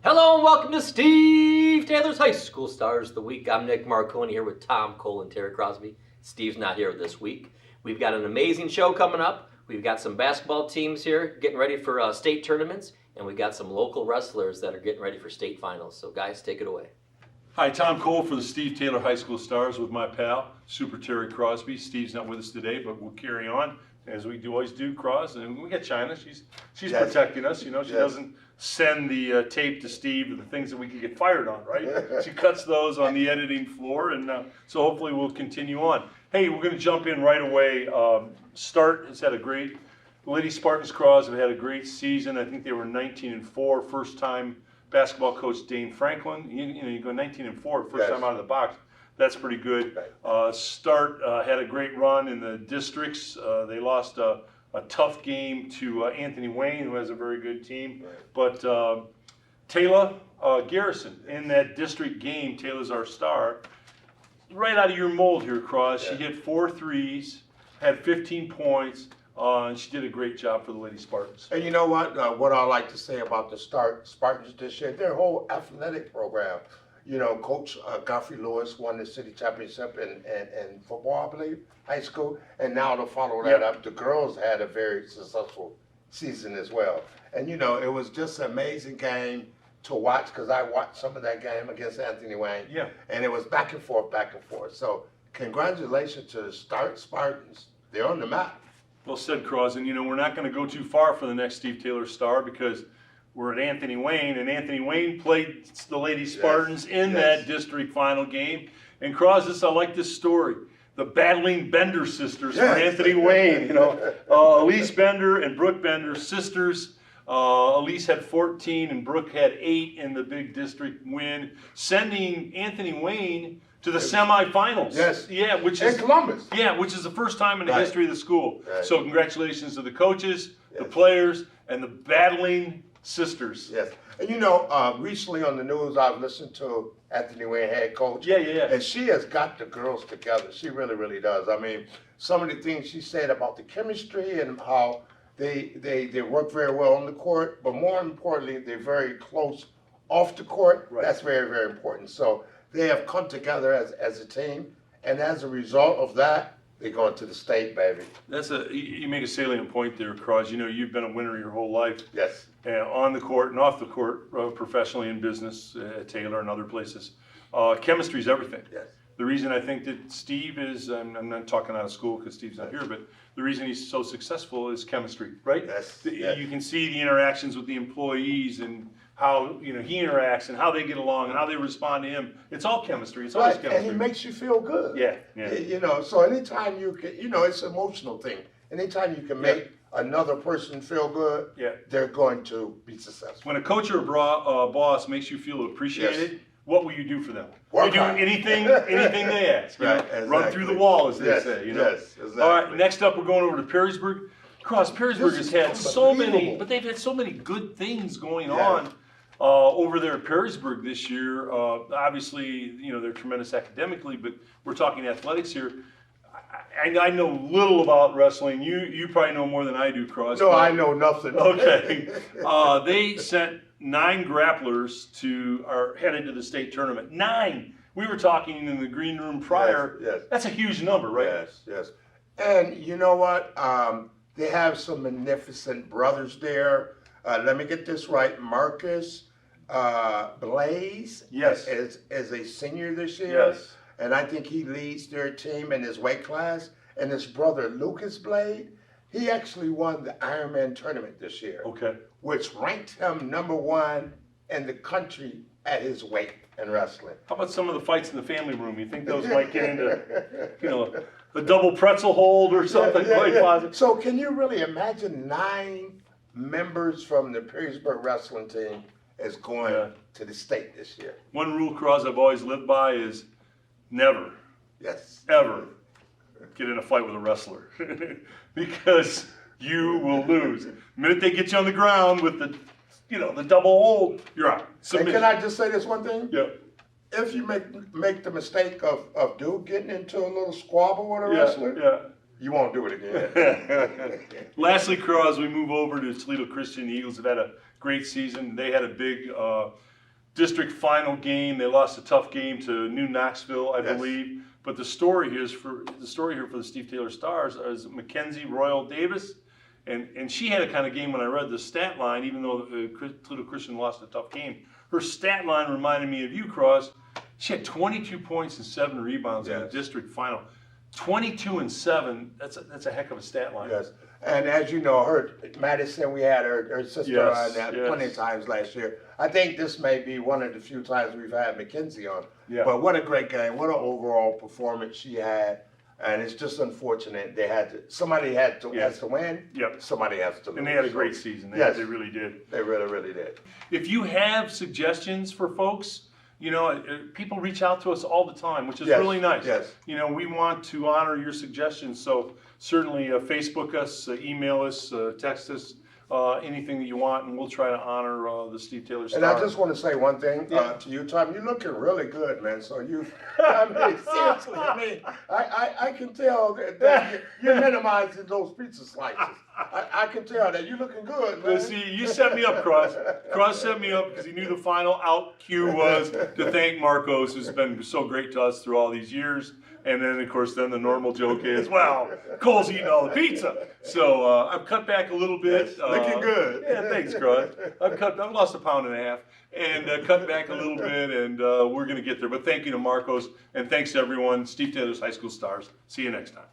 Hello and welcome to Steve Taylor's High School Stars of the Week. I'm Nick Marconi here with Tom Cole and Terry Crosby. Steve's not here this week. We've got an amazing show coming up. We've got some basketball teams here getting ready for state tournaments, and we've got some local wrestlers that are getting ready for state finals. So guys, take it away. Hi, Tom Cole for the Steve Taylor High School Stars with my pal, Super Terry Crosby. Steve's not with us today, but we'll carry on as we always do, Cross. And we got China. She's Yes. protecting us. You know, she Yes. doesn't send the tape to Steve of the things that we could get fired on, right? She cuts those on the editing floor, and so hopefully we'll continue on. Hey, we're going to jump in right away. Start has had a great, Lady Spartans Cross have had a great season. I think they were 19-4, first time basketball coach Dane Franklin. You go 19-4, first Yes. time out of the box. That's pretty good. Start had a great run in the districts. They lost a tough game to Anthony Wayne, who has a very good team. But Taylor Garrison in that district game, Taylor's our star. Right out of your mold here, Cross. She hit 4 threes, had 15 points, and she did a great job for the Lady Spartans. And you know what? What I like to say about the Spartans this year, their whole athletic program. You know, Coach Godfrey Lewis won the city championship in football, I believe, high school. And now to follow that up, the girls had a very successful season as well. And, you know, it was just an amazing game to watch because I watched some of that game against Anthony Wayne. Yeah. And it was back and forth, back and forth. So congratulations to the Spartans. They're on the map. Well said, Cross. And, you know, we're not going to go too far for the next Steve Taylor star because we're at Anthony Wayne, and Anthony Wayne played the Lady Spartans in that district final game. And Cross, I like this story. The battling Bender sisters for Anthony Wayne. You know, Elise Bender and Brooke Bender, sisters. Elise had 14 and Brooke had 8 in the big district win, sending Anthony Wayne to the semifinals. Yes. Yeah, which is in Columbus. Yeah, which is the first time in the history of the school. Right. So congratulations to the coaches, the players, and the battling sisters. Yes. And you know, recently on the news, I've listened to Anthony Wayne head coach. Yeah. And she has got the girls together. She really, really does. I mean, some of the things she said about the chemistry and how they work very well on the court, but more importantly, they're very close off the court. Right. That's very, very important. So they have come together as a team, and as a result of that, they're going to the state, baby. You make a salient point there, Cross. You know, you've been a winner your whole life. Yes. On the court and off the court, professionally in business, at Taylor and other places. Chemistry is everything. Yes. The reason I think that Steve is, I'm not talking out of school because Steve's not here, but the reason he's so successful is chemistry, right? Yes. You can see the interactions with the employees and how, you know, he interacts and how they get along and how they respond to him. It's all chemistry. It's always chemistry. And he makes you feel good. Yeah. You know, so anytime you can, you know, it's an emotional thing. Anytime you can make another person feel good, they're going to be successful. When a coach or a boss makes you feel appreciated, what will you do for them? Work you do hard. anything they ask. You know? Exactly. Run through the wall, as they say. You know? Yes, exactly. All right, next up, we're going over to Perrysburg. Cross, Perrysburg has had so many, unbelievable. but they've had so many good things going on over there at Perrysburg this year. Obviously, you know, they're tremendous academically, but we're talking athletics here. I know little about wrestling. You probably know more than I do, Cross. No, I know nothing. Okay. They sent 9 grapplers are headed to the state tournament. 9. We were talking in the green room prior. Yes. That's a huge number, right? Yes. And you know what? They have some magnificent brothers there. Let me get this right. Marcus Blaze is a senior this year. Yes. And I think he leads their team in his weight class. And his brother, Lucas Blade, he actually won the Ironman tournament this year. Okay. Which ranked him #1 in the country at his weight in wrestling. How about some of the fights in the family room? You think those might get into, you know, a double pretzel hold or something quite positive? So can you really imagine 9 members from the Perrysburg wrestling team is going to the state this year? One rule, Cross, I've always lived by is never, ever get in a fight with a wrestler because you will lose. The minute they get you on the ground with the double hold, you're out. And can I just say this one thing? Yeah. If you make the mistake of dude getting into a little squabble with a wrestler, you won't do it again. Lastly, Crow, as we move over to Toledo Christian, the Eagles have had a great season. They had a big district final game. They lost a tough game to New Knoxville, I believe. But the story here for the Steve Taylor Stars is Mckenzie Royal Davis. And she had a kind of game when I read the stat line, even though Toledo Christian lost a tough game. Her stat line reminded me of you, Cross. She had 22 points and 7 rebounds in the district final. 22 and 7, that's a heck of a stat line. Yes. And as you know, Madison, we had her sister on that plenty of times last year. I think this may be one of the few times we've had Mckenzie on. Yeah. But what a great game. What an overall performance she had. And it's just unfortunate somebody has to win. Yep. Somebody has to lose. And they had a great season. They really did. They really, really did. If you have suggestions for folks, you know, people reach out to us all the time, which is really nice. Yes. You know, we want to honor your suggestions. So certainly Facebook us, email us, text us, anything that you want, and we'll try to honor the Steve Taylor Star. And I just want to say one thing to you, Tom. You're looking really good, man. So I mean, seriously, I can tell that you're minimizing those pizza slices. I can tell that you're looking good, man. See, you set me up, Cross. Cross set me up because he knew the final out cue was to thank Marcos, who's been so great to us through all these years. And then, of course, the normal joke is, well, Cole's eating all the pizza. So I've cut back a little bit. Looking good. Yeah, thanks, Cross. I've lost 1.5 pounds and cut back a little bit, and we're going to get there. But thank you to Marcos, and thanks to everyone, Steve Taylor's High School Stars. See you next time.